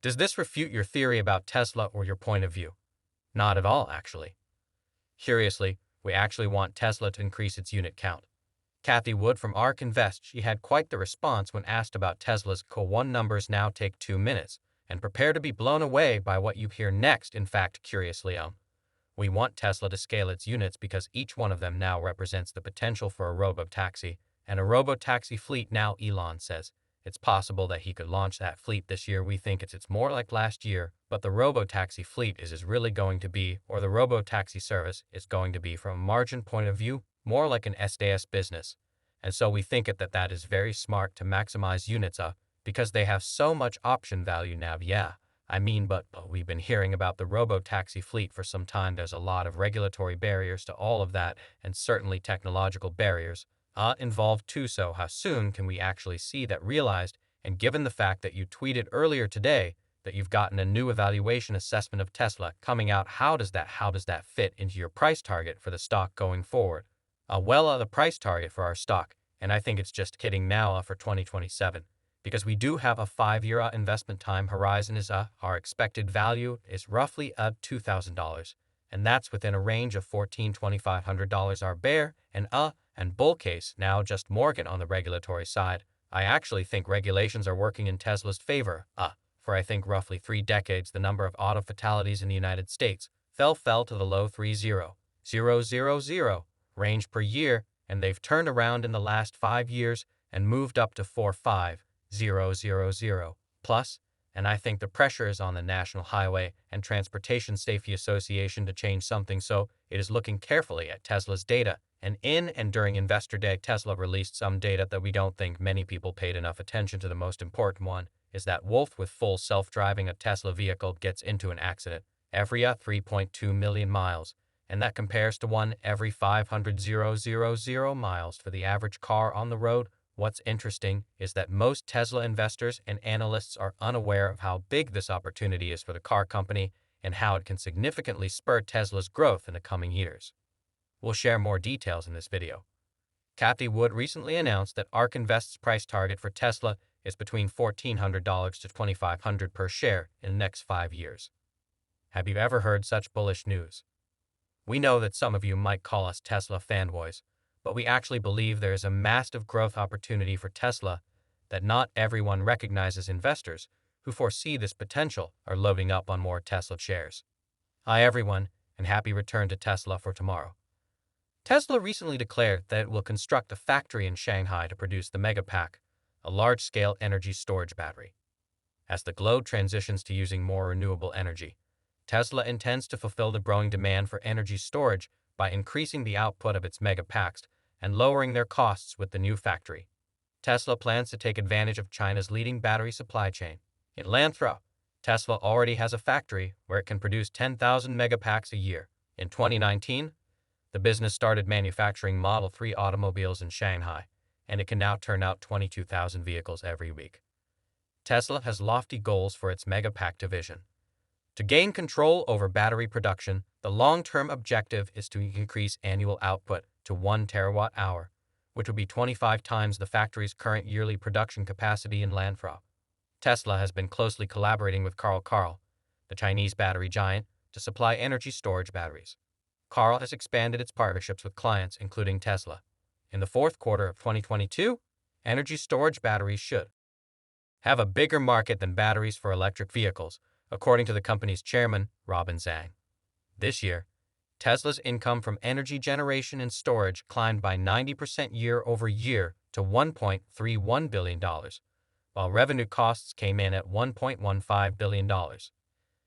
Does this refute your theory about Tesla or your point of view? Not at all, actually. Curiously, we actually want Tesla to increase its unit count. Kathy Wood from ARK Invest, she had quite the response when asked about Tesla's Q1 numbers. Now take 2 minutes and prepare to be blown away by what you hear next. In fact, curiously, we want Tesla to scale its units because each one of them now represents the potential for a robo-taxi and a robo-taxi fleet. Now Elon says it's possible that he could launch that fleet this year. We think it's more like last year, but the robo-taxi fleet is really going to be, or the robo-taxi service is going to be, from a margin point of view, more like an SDS business. And so we think that is very smart to maximize units because they have so much option value now. But we've been hearing about the robo-taxi fleet for some time. There's a lot of regulatory barriers to all of that, and certainly technological barriers involved too. So how soon can we actually see that realized? And given the fact that you tweeted earlier today that you've gotten a new evaluation assessment of Tesla coming out, how does that fit into your price target for the stock going forward? The price target for our stock, and I think it's just hitting now for 2027. Because we do have a 5-year investment time horizon. Our expected value is roughly $2,000, and that's within a range of $1,400–$2,500. Our bear and bull case. Now just Morgan on the regulatory side. I actually think regulations are working in Tesla's favor. For I think roughly 3 decades, the number of auto fatalities in the United States fell to the low 30,000 range per year, and they've turned around in the last 5 years and moved up to 45000 plus, and I think the pressure is on the National Highway and Transportation Safety Association to change something, so it is looking carefully at Tesla's data. And in and during Investor Day, Tesla released some data that we don't think many people paid enough attention to. The most important one is that Wolf, with full self-driving, a Tesla vehicle gets into an accident every 3.2 million miles, and that compares to 1 every 500,000 miles for the average car on the road. What's interesting is that most Tesla investors and analysts are unaware of how big this opportunity is for the car company and how it can significantly spur Tesla's growth in the coming years. We'll share more details in this video. Kathy Wood recently announced that ARK Invest's price target for Tesla is between $1,400 to $2,500 per share in the next 5 years. Have you ever heard such bullish news? We know that some of you might call us Tesla fanboys, but we actually believe there is a massive growth opportunity for Tesla that not everyone recognizes. Investors who foresee this potential are loading up on more Tesla shares. Hi everyone, and happy return to Tesla for tomorrow. Tesla recently declared that it will construct a factory in Shanghai to produce the Megapack, a large-scale energy storage battery. As the globe transitions to using more renewable energy, Tesla intends to fulfill the growing demand for energy storage by increasing the output of its Megapacks and lowering their costs with the new factory. Tesla plans to take advantage of China's leading battery supply chain. In Lanthra, Tesla already has a factory where it can produce 10,000 Megapacks a year. In 2019, the business started manufacturing Model 3 automobiles in Shanghai, and it can now turn out 22,000 vehicles every week. Tesla has lofty goals for its Megapack division. To gain control over battery production, the long-term objective is to increase annual output to 1 terawatt-hour, which would be 25 times the factory's current yearly production capacity in Lanthra. Tesla has been closely collaborating with Carl, the Chinese battery giant, to supply energy storage batteries. Carl has expanded its partnerships with clients, including Tesla. In the fourth quarter of 2022, energy storage batteries should have a bigger market than batteries for electric vehicles, according to the company's chairman, Robin Zhang. This year, Tesla's income from energy generation and storage climbed by 90% year over year to $1.31 billion, while revenue costs came in at $1.15 billion.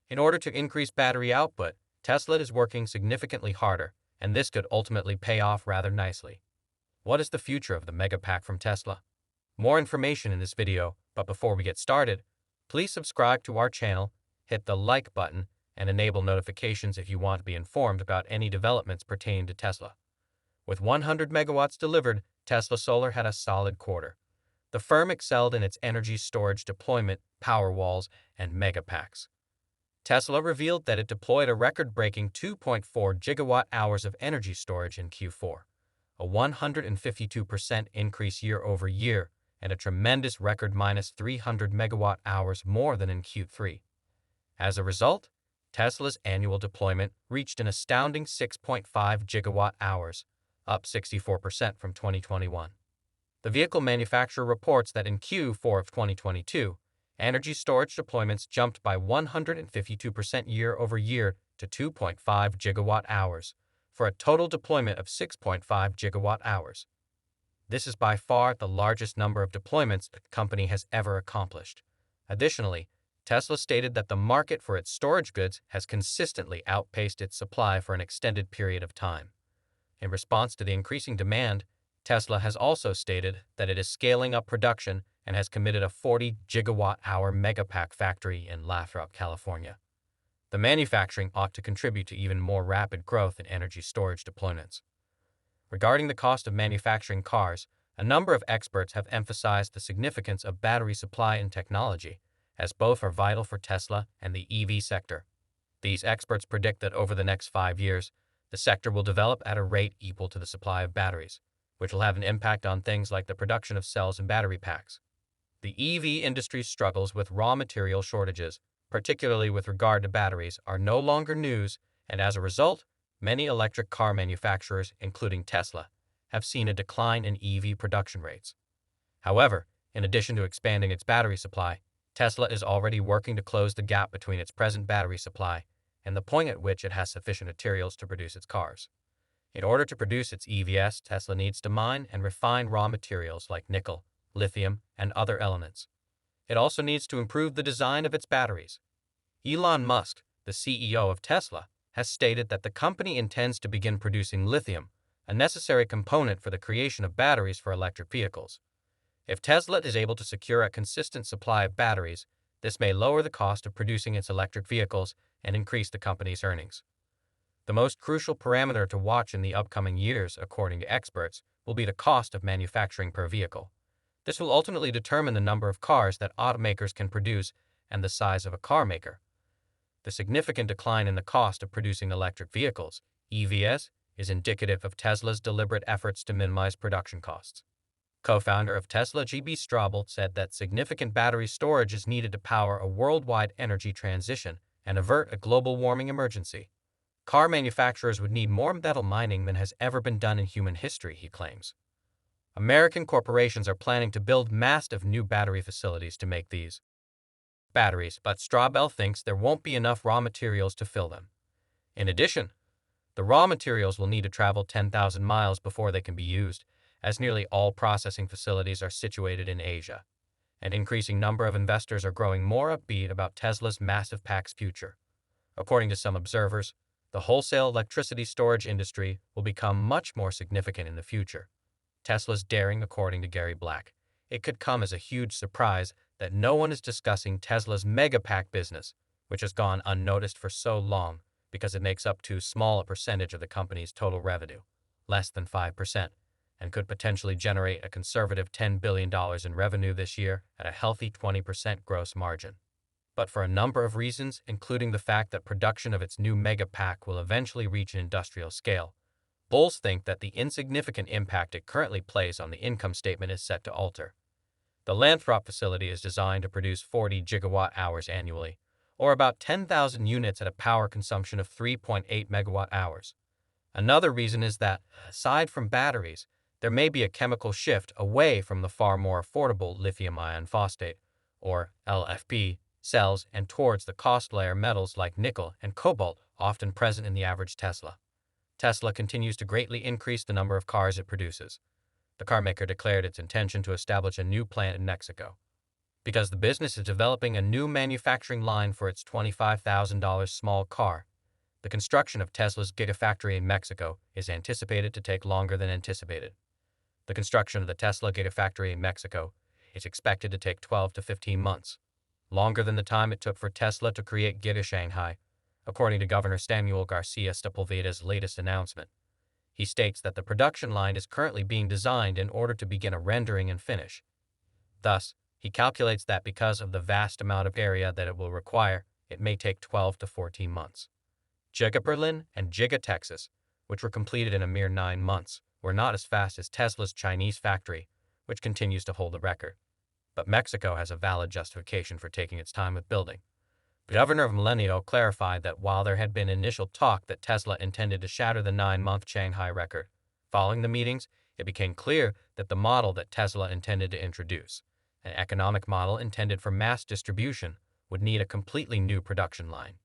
In order to increase battery output, Tesla is working significantly harder, and this could ultimately pay off rather nicely. What is the future of the Megapack from Tesla? More information in this video, but before we get started, please subscribe to our channel, hit the like button, and enable notifications if you want to be informed about any developments pertaining to Tesla. With 100 megawatts delivered, Tesla Solar had a solid quarter. The firm excelled in its energy storage deployment, Powerwalls, and Megapacks. Tesla revealed that it deployed a record-breaking 2.4 gigawatt-hours of energy storage in Q4, a 152% increase year over year, and a tremendous record minus 300 megawatt hours more than in Q3. As a result, Tesla's annual deployment reached an astounding 6.5 gigawatt hours, up 64% from 2021. The vehicle manufacturer reports that in Q4 of 2022, energy storage deployments jumped by 152% year over year to 2.5 gigawatt hours, for a total deployment of 6.5 gigawatt hours. This is by far the largest number of deployments the company has ever accomplished. Additionally, Tesla stated that the market for its storage goods has consistently outpaced its supply for an extended period of time. In response to the increasing demand, Tesla has also stated that it is scaling up production and has committed a 40 gigawatt-hour Megapack factory in Lathrop, California. The manufacturing ought to contribute to even more rapid growth in energy storage deployments. Regarding the cost of manufacturing cars, a number of experts have emphasized the significance of battery supply and technology, as both are vital for Tesla and the EV sector. These experts predict that over the next 5 years, the sector will develop at a rate equal to the supply of batteries, which will have an impact on things like the production of cells and battery packs. The EV industry's struggles with raw material shortages, particularly with regard to batteries, are no longer news, and as a result, many electric car manufacturers, including Tesla, have seen a decline in EV production rates. However, in addition to expanding its battery supply, Tesla is already working to close the gap between its present battery supply and the point at which it has sufficient materials to produce its cars. In order to produce its EVs, Tesla needs to mine and refine raw materials like nickel, lithium, and other elements. It also needs to improve the design of its batteries. Elon Musk, the CEO of Tesla, has stated that the company intends to begin producing lithium, a necessary component for the creation of batteries for electric vehicles. If Tesla is able to secure a consistent supply of batteries, this may lower the cost of producing its electric vehicles and increase the company's earnings. The most crucial parameter to watch in the upcoming years, according to experts, will be the cost of manufacturing per vehicle. This will ultimately determine the number of cars that automakers can produce and the size of a car maker. The significant decline in the cost of producing electric vehicles, EVs, is indicative of Tesla's deliberate efforts to minimize production costs. Co-founder of Tesla, G.B. Straubel, said that significant battery storage is needed to power a worldwide energy transition and avert a global warming emergency. Car manufacturers would need more metal mining than has ever been done in human history, he claims. American corporations are planning to build massive new battery facilities to make these batteries, but Straubel thinks there won't be enough raw materials to fill them. In addition, the raw materials will need to travel 10,000 miles before they can be used, as nearly all processing facilities are situated in Asia. An increasing number of investors are growing more upbeat about Tesla's massive pack's future. According to some observers, the wholesale electricity storage industry will become much more significant in the future. Tesla's daring, according to Gary Black. It could come as a huge surprise that no one is discussing Tesla's Megapack business, which has gone unnoticed for so long because it makes up too small a percentage of the company's total revenue, less than 5%, and could potentially generate a conservative $10 billion in revenue this year at a healthy 20% gross margin. But for a number of reasons, including the fact that production of its new Megapack will eventually reach an industrial scale, bulls think that the insignificant impact it currently plays on the income statement is set to alter. The Lathrop facility is designed to produce 40 gigawatt hours annually, or about 10,000 units at a power consumption of 3.8 megawatt hours. Another reason is that, aside from batteries, there may be a chemical shift away from the far more affordable lithium iron phosphate, or LFP, cells and towards the cost layer metals like nickel and cobalt often present in the average Tesla. Tesla continues to greatly increase the number of cars it produces. The carmaker declared its intention to establish a new plant in Mexico. Because the business is developing a new manufacturing line for its $25,000 small car, the construction of Tesla's Gigafactory in Mexico is anticipated to take longer than anticipated. The construction of the Tesla Gigafactory in Mexico is expected to take 12 to 15 months, longer than the time it took for Tesla to create Giga Shanghai, according to Governor Samuel Garcia Sepulveda's latest announcement. He states that the production line is currently being designed in order to begin a rendering and finish. Thus, he calculates that because of the vast amount of area that it will require, it may take 12 to 14 months. Giga Berlin and Giga Texas, which were completed in a mere 9 months, were not as fast as Tesla's Chinese factory, which continues to hold the record. But Mexico has a valid justification for taking its time with building. The governor of Milenio clarified that while there had been initial talk that Tesla intended to shatter the 9-month Shanghai record, following the meetings, it became clear that the model that Tesla intended to introduce, an economic model intended for mass distribution, would need a completely new production line.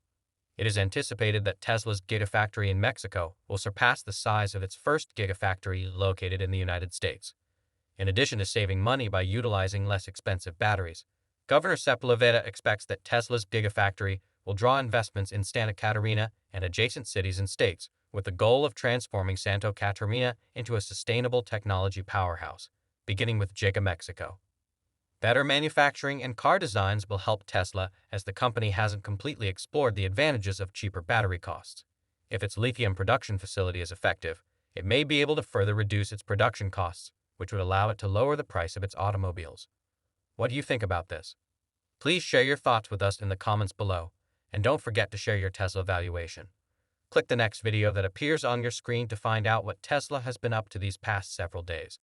It is anticipated that Tesla's Gigafactory in Mexico will surpass the size of its first Gigafactory located in the United States. In addition to saving money by utilizing less expensive batteries, Governor Sepulveda expects that Tesla's Gigafactory will draw investments in Santa Catarina and adjacent cities and states, with the goal of transforming Santa Catarina into a sustainable technology powerhouse, beginning with Giga Mexico. Better manufacturing and car designs will help Tesla, as the company hasn't completely explored the advantages of cheaper battery costs. If its lithium production facility is effective, it may be able to further reduce its production costs, which would allow it to lower the price of its automobiles. What do you think about this? Please share your thoughts with us in the comments below, and don't forget to share your Tesla valuation. Click the next video that appears on your screen to find out what Tesla has been up to these past several days.